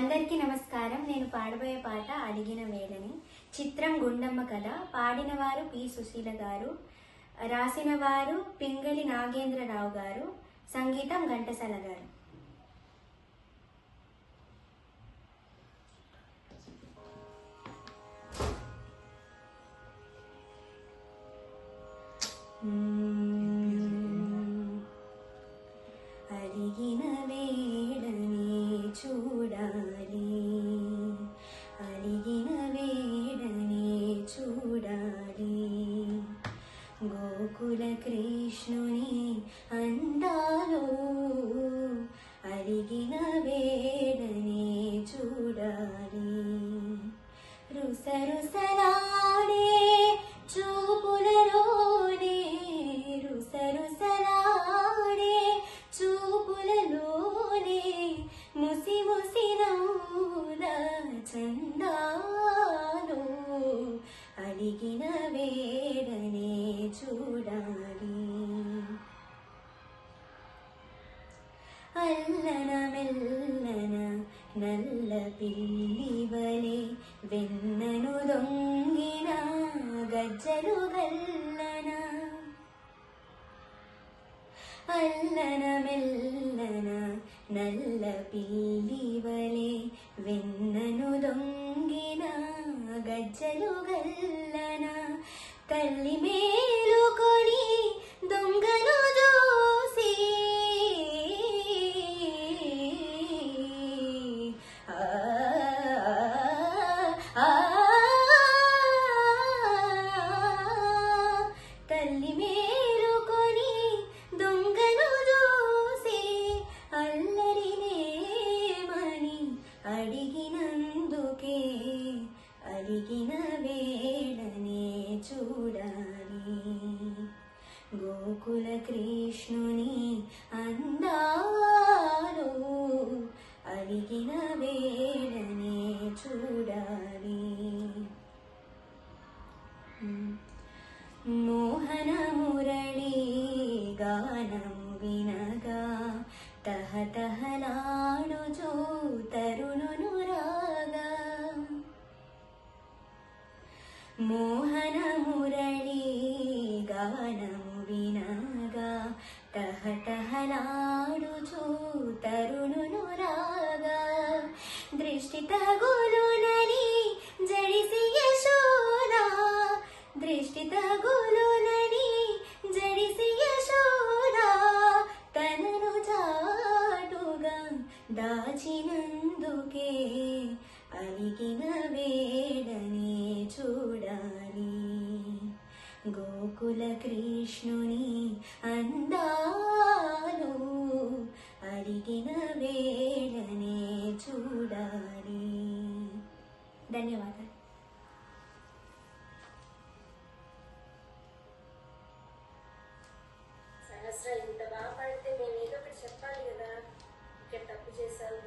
అందరికీ నమస్కారం. నేను పాడబోయే పాట అడిగిన వేళని. చిత్రం గుండమ్మ కథ. పాడినవారు పి సుశీల గారు, రాసినవారు పింగళి నాగేంద్రరావు గారు, సంగీతం ఘంటసాల గారు. అడిగిన వేళని చూడాలి, అడిగిన వేళని చూడాలి, గోకుల కృష్ణుని అందాలు అడిగిన వేళని చూడాలి. రుసరుసలాడే చూపులలోనే, రుసరుసలాడే చూపులలోనే ముసి ముసి నవ్వుల చందాలు అడిగిన వేళనే చూడాలి. అల్లన మెల్లన నల్ల పిల్లివలే వెన్నను దొంగిన గజ్జలు గల్లన, అల్లన మెల్లన నల్ల పిల్లివలే వెన్నను దొంగిన గజ్జలు గల్లన, తల్లి మేలుకొని దొంగను చూసి తల్లి మేలుకొని దొంగను చూసి అల్లరినేమని అడిగినందుకే అడిగిన వేళనే చూడాలి. గోకుల కృష్ణుని అందాలు అడిగిన వేళనే చూడాలి. మోహన మురళి గానం వినగా తహతహలాడుచు తరుణును రాగా, మోహన మురళి గానం వినగా తహతహలాడుచు తరుణును రాగా, దృష్టి తగులునని జడిసి యశోదా, దృష్టి తగులునని జడిసి యశోదా తనను చాటుగా దాచినందుకే అలిగిన వేళనే చూడాలి. గోకుల కృష్ణుని అందాలు అడిగిన వేళనే చూడాలి. ధన్యవాదాలు. సహస్ర ఇంత బాగా పాడితే మేము ఏదో ఒకటి చెప్పాలి కదా, ఇక్కడ తప్పు చేశావు